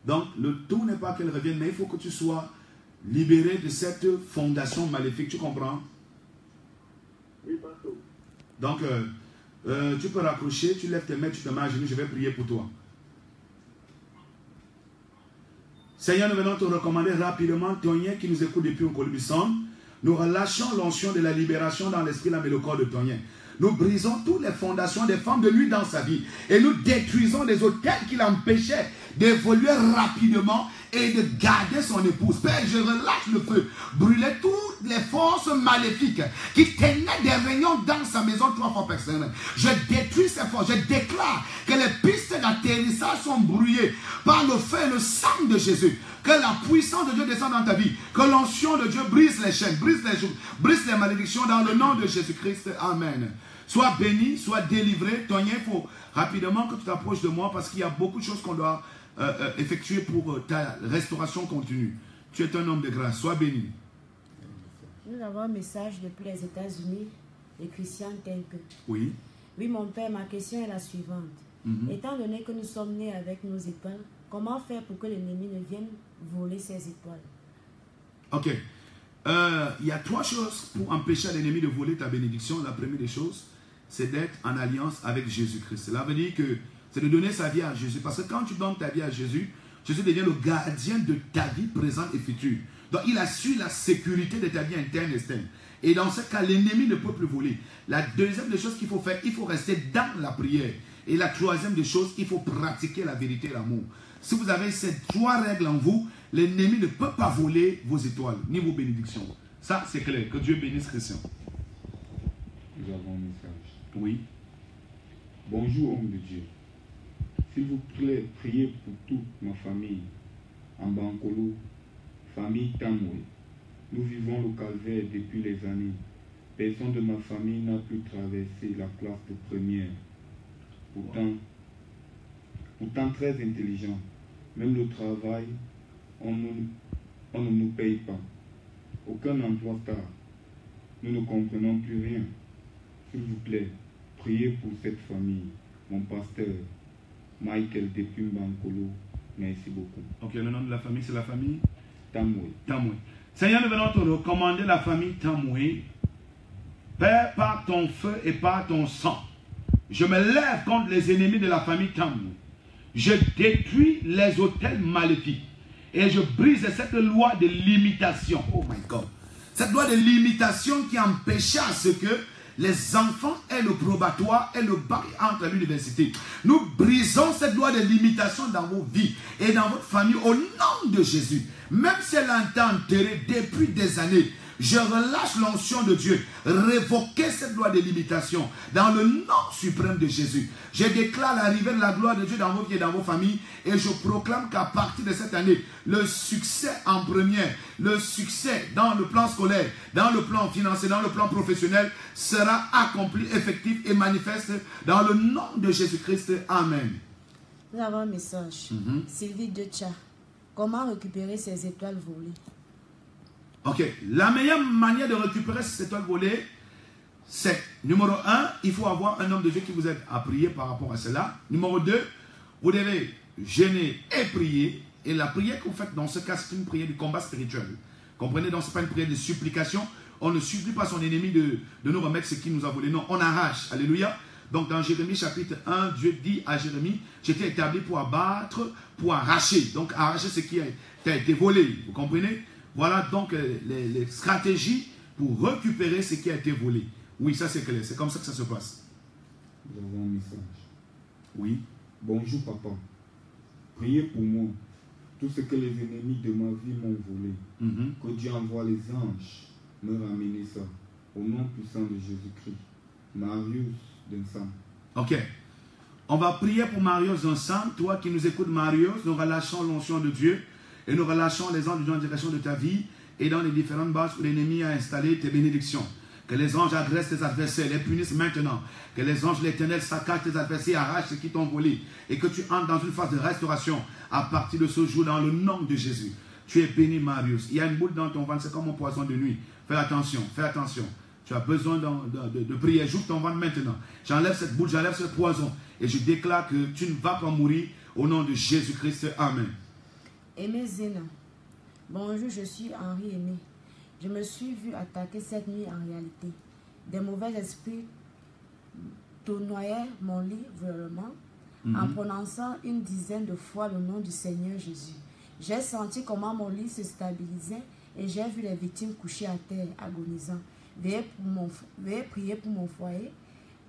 A: Donc, le tout n'est pas qu'elle revienne, mais il faut que tu sois libéré de cette fondation maléfique. Tu comprends?
F: Oui, pasteur.
A: Donc, tu peux raccrocher, tu lèves tes mains, tu te mets à genoux, je vais prier pour toi. Seigneur, nous venons te recommander rapidement, Toyen qui nous écoute depuis Colbisson. Nous relâchons l'onction de la libération dans l'esprit, l'âme et le corps de Toyen. Nous brisons toutes les fondations des femmes de nuit dans sa vie. Et nous détruisons les hôtels qui l'empêchaient d'évoluer rapidement et de garder son épouse. Père, je relâche le feu. Brûlez toutes les forces maléfiques qui tenaient des réunions dans sa maison 3 fois par semaine, je détruis ces forces. Je déclare que les pistes d'atterrissage sont brouillées par le feu et le sang de Jésus. Que la puissance de Dieu descende dans ta vie. Que l'onction de Dieu brise les chaînes, brise les malédictions dans le nom de Jésus-Christ. Amen. Sois béni, sois délivré. Tonien, il faut rapidement que tu t'approches de moi parce qu'il y a beaucoup de choses qu'on doit effectuer pour ta restauration continue. Tu es un homme de grâce. Sois béni.
C: Nous avons un message depuis les États-Unis, de Christian Tenke.
A: Oui.
C: Oui, mon père, ma question est la suivante. Étant donné que nous sommes nés avec nos étoiles, comment faire pour que l'ennemi ne vienne voler ces étoiles? Ok.
A: Il y a 3 choses pour empêcher l'ennemi de voler ta bénédiction. La première des choses, c'est d'être en alliance avec Jésus-Christ. Cela veut dire que c'est de donner sa vie à Jésus. Parce que quand tu donnes ta vie à Jésus, Jésus devient le gardien de ta vie présente et future. Donc il assure la sécurité de ta vie interne et externe. Et dans ce cas, l'ennemi ne peut plus voler. La deuxième des choses qu'il faut faire, il faut rester dans la prière. Et la troisième des choses, il faut pratiquer la vérité et l'amour. Si vous avez ces 3 règles en vous, l'ennemi ne peut pas voler vos étoiles, ni vos bénédictions. Ça, c'est clair. Que Dieu bénisse Christian.
D: Nous avons un message.
A: Oui.
D: Bonjour, homme de Dieu. S'il vous plaît, priez pour toute ma famille. En Bankolo, famille Tamoué. Nous vivons le calvaire depuis les années. Personne de ma famille n'a pu traverser la classe de première. Pourtant très intelligent. Même le travail, on ne nous paye pas. Aucun emploi stable. Nous ne comprenons plus rien. S'il vous plaît, priez pour cette famille. Mon pasteur, Michael depuis Bankolo. Merci beaucoup.
A: Ok, le nom de la famille, c'est la famille
D: Tamoué.
A: Tamoué. Seigneur, nous venons te recommander la famille Tamoué. Père, par ton feu et par ton sang, je me lève contre les ennemis de la famille Tamoué. Je détruis les autels maléfiques et je brise cette loi de limitation. Oh my God. Cette loi de limitation qui empêchait à ce que les enfants aient le probatoire et le bac entre l'université. Nous brisons cette loi de limitation dans vos vies et dans votre famille au nom de Jésus. Même si elle a été enterrée depuis des années, je relâche l'onction de Dieu. Révoquez cette loi de limitation dans le nom suprême de Jésus. Je déclare l'arrivée de la gloire de Dieu dans vos vies et dans vos familles. Et je proclame qu'à partir de cette année, le succès en première, le succès dans le plan scolaire, dans le plan financier, dans le plan professionnel sera accompli, effectif et manifeste dans le nom de Jésus-Christ. Amen.
C: Nous avons un message. Sylvie Decha. Comment récupérer ces étoiles volées?
A: Ok, la meilleure manière de récupérer ces étoiles volées, c'est, numéro 1, il faut avoir un homme de Dieu qui vous aide à prier par rapport à cela. Numéro 2, vous devez jeûner et prier. Et la prière que vous faites dans ce cas, c'est une prière du combat spirituel. Comprenez, donc ce n'est pas une prière de supplication. On ne supplie pas son ennemi de nous remettre ce qu'il nous a volé. Non, on arrache. Alléluia. Donc dans Jérémie chapitre 1, Dieu dit à Jérémie, j'étais établi pour abattre, pour arracher. Donc arracher ce qui t'a été volé. Vous comprenez? Voilà donc les stratégies pour récupérer ce qui a été volé. Oui, ça c'est clair. C'est comme ça que ça se passe.
D: Nous avons un message.
A: Oui.
D: Bonjour papa. Priez pour moi. Tout ce que les ennemis de ma vie m'ont volé. Que Dieu envoie les anges me ramener ça. Au nom puissant de Jésus-Christ. Marius Densam.
A: Ok. On va prier pour Marius Densam. Toi qui nous écoutes, Marius, nous relâchons l'onction de Dieu. Et nous relâchons les anges de Dieu en direction de ta vie et dans les différentes bases où l'ennemi a installé tes bénédictions. Que les anges agressent tes adversaires, les punissent maintenant. Que les anges de l'Éternel saccagent tes adversaires, arrachent ce qui t'ont volé. Et que tu entres dans une phase de restauration à partir de ce jour dans le nom de Jésus. Tu es béni, Marius. Il y a une boule dans ton ventre, c'est comme un poison de nuit. Fais attention, fais attention. Tu as besoin de prier. J'ouvre ton ventre maintenant. J'enlève cette boule, j'enlève ce poison. Et je déclare que tu ne vas pas mourir au nom de Jésus-Christ. Amen.
C: Aimé Zéna. Bonjour, je suis Henri Aimé. Je me suis vu attaquer cette nuit en réalité. Des mauvais esprits tournoyaient mon lit violemment en prononçant une dizaine de fois le nom du Seigneur Jésus. J'ai senti comment mon lit se stabilisait et j'ai vu les victimes couchées à terre, agonisant. Veuillez prier pour mon foyer,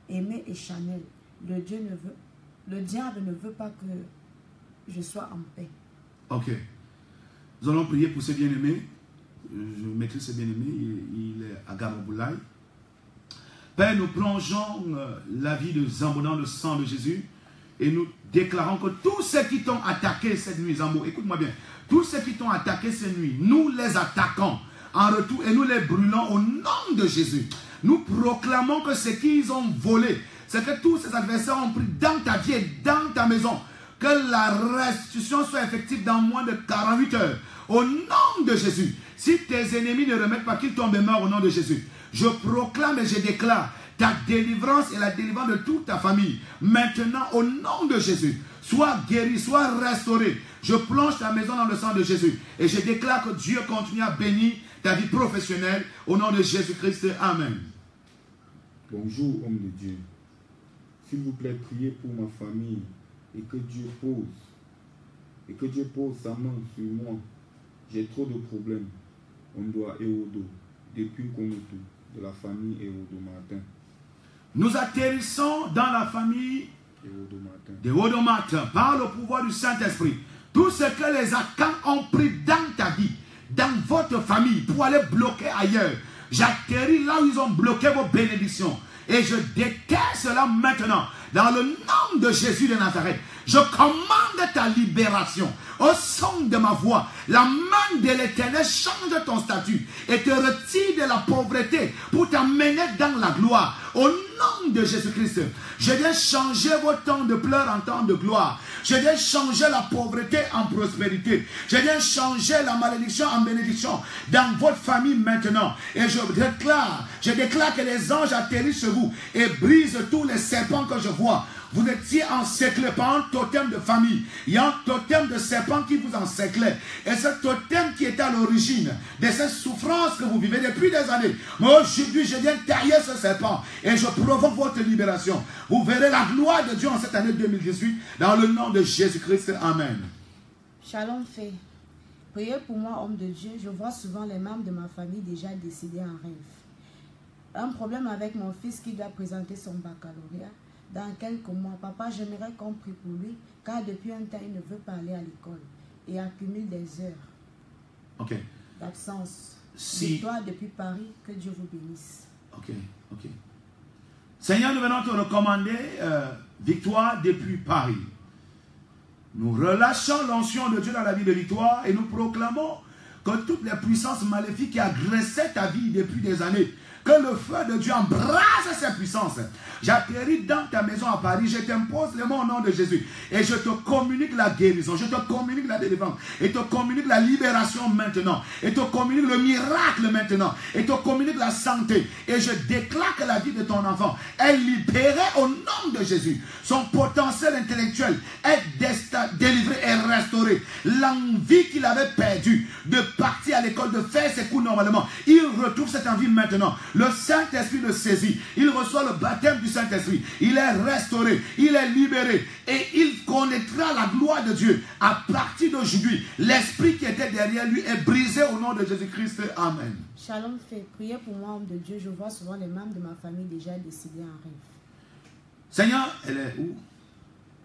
C: Aimé et Chanel. Le diable ne veut pas que je sois en paix.
A: Ok. Nous allons prier pour ces bien-aimés. je maîtrise ce bien-aimé, il est à Gamoboulaye. Père, nous plongeons la vie de Zambo dans le sang de Jésus et nous déclarons que tous ceux qui t'ont attaqué cette nuit, Zambo, écoute-moi bien, tous ceux qui t'ont attaqué cette nuit, nous les attaquons en retour et nous les brûlons au nom de Jésus. Nous proclamons que ce qu'ils ont volé, c'est que tous ces adversaires ont pris dans ta vie et dans ta maison, que la restitution soit effective dans moins de 48 heures. Au nom de Jésus, si tes ennemis ne remettent pas, qu'ils tombent et meurent au nom de Jésus. Je proclame et je déclare ta délivrance et la délivrance de toute ta famille. Maintenant, au nom de Jésus, sois guéri, sois restauré. Je plonge ta maison dans le sang de Jésus. Et je déclare que Dieu continue à bénir ta vie professionnelle. Au nom de Jésus-Christ. Amen.
D: Bonjour, homme de Dieu. S'il vous plaît, priez pour ma famille et que Dieu pose sa main sur moi. J'ai trop de problèmes. On doit Eodo, depuis Komoto, de la famille Eodo Martin.
A: Nous atterrissons dans la famille de Eodo Martin par le pouvoir du Saint-Esprit. Tout ce que les Akans ont pris dans ta vie, dans votre famille, pour aller bloquer ailleurs. J'atterris là où ils ont bloqué vos bénédictions. Et je déterre cela maintenant. Dans le nom de Jésus de Nazareth, je commande ta libération. Au son de ma voix, la main de l'Éternel change ton statut et te retire de la pauvreté pour t'amener dans la gloire. Au nom de Jésus-Christ, je viens changer vos temps de pleurs en temps de gloire. Je viens changer la pauvreté en prospérité. Je viens changer la malédiction en bénédiction dans votre famille maintenant. Et je déclare que les anges atterrissent sur vous et brisent tous les serpents que je vois. Vous étiez encerclés par un totem de famille. Il y a un totem de serpent qui vous encerclait. Et ce totem qui était à l'origine de cette souffrance que vous vivez depuis des années. Mais aujourd'hui, je viens tailler ce serpent et je provoque votre libération. Vous verrez la gloire de Dieu en cette année 2018 dans le nom de Jésus-Christ. Amen.
C: Shalom fait. Priez pour moi, homme de Dieu. Je vois souvent les membres de ma famille déjà décédés en rêve. Un problème avec mon fils qui doit présenter son baccalauréat. Dans quelques mois, papa, j'aimerais qu'on prie pour lui, car depuis un temps, il ne veut pas aller à l'école et accumule des heures d'absence. Victoire depuis Paris, que Dieu vous bénisse.
A: Ok. Seigneur, nous venons te recommander Victoire depuis Paris. Nous relâchons l'onction de Dieu dans la vie de Victoire et nous proclamons que toutes les puissances maléfiques qui agressaient ta vie depuis des années, que le feu de Dieu embrase ces puissances. J'atterris dans ta maison à Paris, je t'impose le mot au nom de Jésus. Et je te communique la guérison, je te communique la délivrance, et te communique la libération maintenant, et te communique le miracle maintenant, et te communique la santé. Et je déclare que la vie de ton enfant est libérée au nom de Jésus. Son potentiel intellectuel est délivré et restauré. L'envie qu'il avait perdue de partir à l'école, de faire ses cours normalement, il retrouve cette envie maintenant. Le Saint-Esprit le saisit. Il reçoit le baptême du Saint-Esprit. Il est restauré. Il est libéré. Et il connaîtra la gloire de Dieu. À partir d'aujourd'hui, l'esprit qui était derrière lui est brisé au nom de Jésus-Christ. Amen.
C: Shalom fait. Priez pour moi, homme de Dieu. Je vois souvent les membres de ma famille déjà décédés en rêve.
A: Seigneur, elle est où?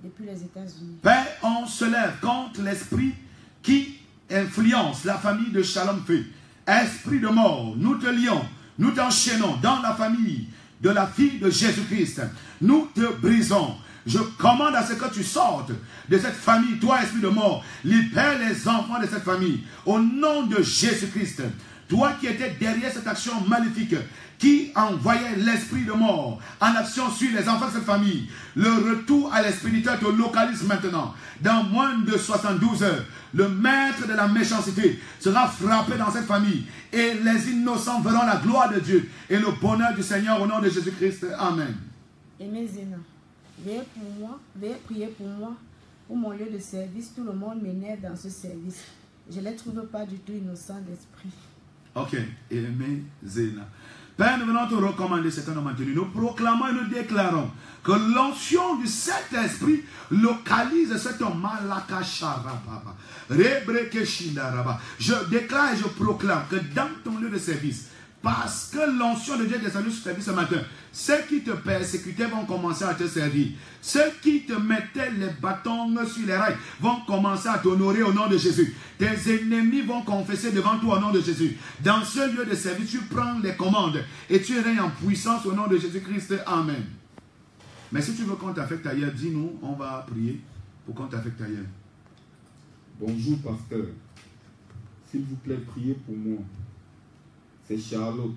C: Depuis les États-Unis.
A: Père, on se lève contre l'esprit qui influence la famille de Shalom fait. Esprit de mort, nous te lions. Nous t'enchaînons dans la famille de la fille de Jésus-Christ. Nous te brisons. Je commande à ce que tu sortes de cette famille, toi, esprit de mort. Libère les enfants de cette famille. Au nom de Jésus-Christ. Toi qui étais derrière cette action maléfique, qui envoyait l'esprit de mort en action sur les enfants de cette famille. Le retour à l'esprit de Dieu te localise maintenant. Dans moins de 72 heures, le maître de la méchanceté sera frappé dans cette famille. Et les innocents verront la gloire de Dieu et le bonheur du Seigneur au nom de Jésus-Christ. Amen.
C: Aimé Zéna, veuillez prier pour moi, pour mon lieu de service. Tout le monde m'énerve dans ce service. Je ne les trouve pas du tout innocents d'esprit.
A: Ok, Aimé Zéna. Père, nous venons te recommander ce que nous maintenons. Nous proclamons et nous déclarons que l'onction du Saint-Esprit localise cet homme. Je déclare et je proclame que dans ton lieu de service, Parce que l'onction de Dieu est descendue sur ta vie ce matin. Ceux qui te persécutaient vont commencer à te servir. Ceux qui te mettaient les bâtons sur les rails vont commencer à t'honorer au nom de Jésus. Tes ennemis vont confesser devant toi au nom de Jésus. Dans ce lieu de service, tu prends les commandes et tu règnes en puissance au nom de Jésus-Christ. Amen. Mais si tu veux qu'on t'affecte ailleurs, dis-nous, on va prier pour qu'on t'affecte ailleurs.
D: Bonjour, pasteur. S'il vous plaît, priez pour moi. C'est Charlotte.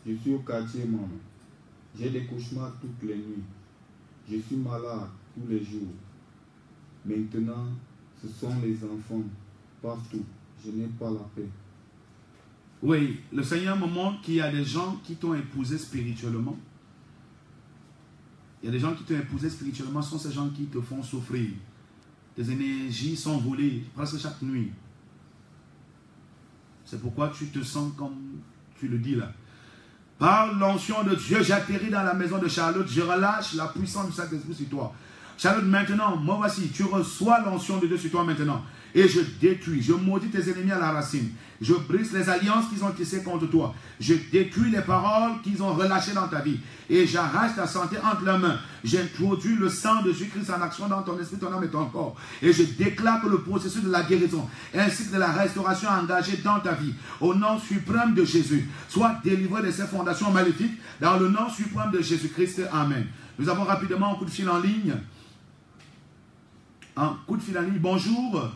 D: Je suis au quartier, maman. J'ai des cauchemars toutes les nuits. Je suis malade tous les jours. Maintenant, ce sont les enfants partout. Je n'ai pas la paix.
A: Oui, le Seigneur me montre qu'il y a des gens qui t'ont épousé spirituellement. Il y a des gens qui t'ont épousé spirituellement, ce sont ces gens qui te font souffrir. Tes énergies sont volées presque chaque nuit. C'est pourquoi tu te sens comme tu le dis là. Par l'onction de Dieu, j'atterris dans la maison de Charlotte, je relâche la puissance du Saint-Esprit sur toi. Charlotte, maintenant, moi voici, tu reçois l'onction de Dieu sur toi maintenant. Et je détruis, je maudis tes ennemis à la racine. Je brise les alliances qu'ils ont tissées contre toi. Je détruis les paroles qu'ils ont relâchées dans ta vie. Et j'arrache ta santé entre leurs mains. J'introduis le sang de Jésus-Christ en action dans ton esprit, ton âme et ton corps. Et je déclare que le processus de la guérison, ainsi que de la restauration engagée dans ta vie, au nom suprême de Jésus, soit délivré de ces fondations maléfiques, dans le nom suprême de Jésus-Christ. Amen. Nous avons rapidement un coup de fil en ligne. Un coup de fil en ligne. Bonjour.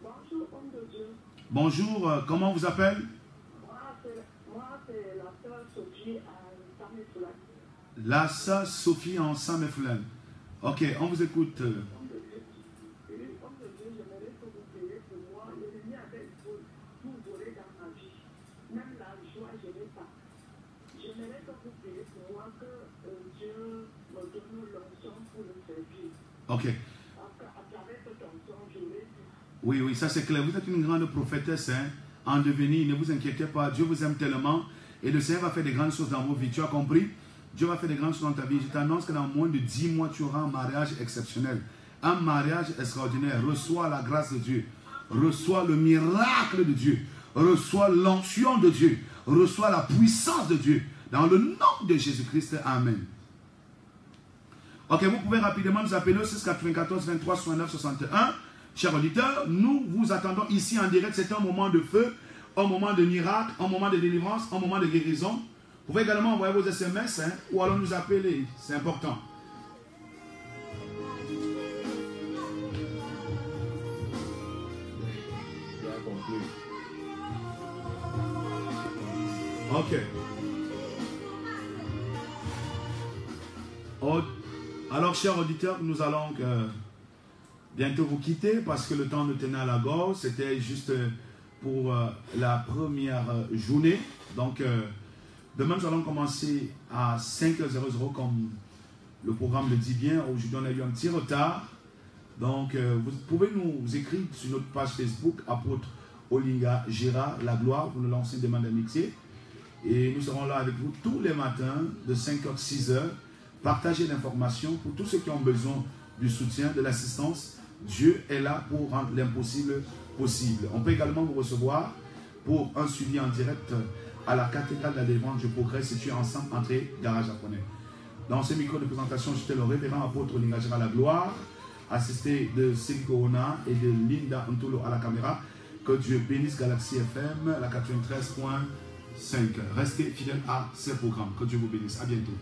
E: Bonjour, homme de Dieu.
A: Bonjour, comment vous appelez?
E: Moi, c'est la sœur Sophie à Saint-Méfoulan.
A: La sœur Sophie en Saint-Méfoulan. Ok, on vous écoute.
E: Homme de Dieu, j'aimerais que vous priez pour moi. L'ennemi avait tout volé dans ma vie. Même la joie, je n'ai pas. J'aimerais que vous priez pour moi que Dieu me donne l'onction pour le servir.
A: Ok.
E: À travers cette onction, j'aurai tout.
A: Oui, ça c'est clair. Vous êtes une grande prophétesse en devenir. Ne vous inquiétez pas. Dieu vous aime tellement. Et le Seigneur va faire des grandes choses dans vos vies. Tu as compris? Dieu va faire des grandes choses dans ta vie. Je t'annonce que dans moins de 10 mois, tu auras un mariage exceptionnel. Un mariage extraordinaire. Reçois la grâce de Dieu. Reçois le miracle de Dieu. Reçois l'onction de Dieu. Reçois la puissance de Dieu. Dans le nom de Jésus-Christ. Amen. Ok, vous pouvez rapidement nous appeler au 694 23 69 61. Chers auditeurs, nous vous attendons ici en direct. C'est un moment de feu, un moment de miracle, un moment de délivrance, un moment de guérison. Vous pouvez également envoyer vos SMS ou alors nous appeler. C'est important. Ok. Alors, chers auditeurs, nous allons bientôt vous quitter parce que le temps nous tenait à la gorge. C'était juste pour la première journée. Donc, demain, nous allons commencer à 5h00 comme le programme le dit bien. Aujourd'hui, on a eu un petit retard. Donc, vous pouvez nous écrire sur notre page Facebook, apôtre Olinga Gérard, la gloire, pour nous lancer une demande d'amitié. Et nous serons là avec vous tous les matins de 5h à 6h. Partagez l'information pour tous ceux qui ont besoin du soutien, de l'assistance. Dieu est là pour rendre l'impossible possible. On peut également vous recevoir pour un suivi en direct à la cathédrale de la délivrance du progrès située ensemble, entrée garage japonais. Dans ce micro de présentation, j'étais le révérend apôtre Olinga Gérard la gloire, assisté de Céline Corona et de Linda Ntolo à la caméra. Que Dieu bénisse Galaxy FM, la 93.5. Restez fidèles à ces programmes. Que Dieu vous bénisse. À bientôt.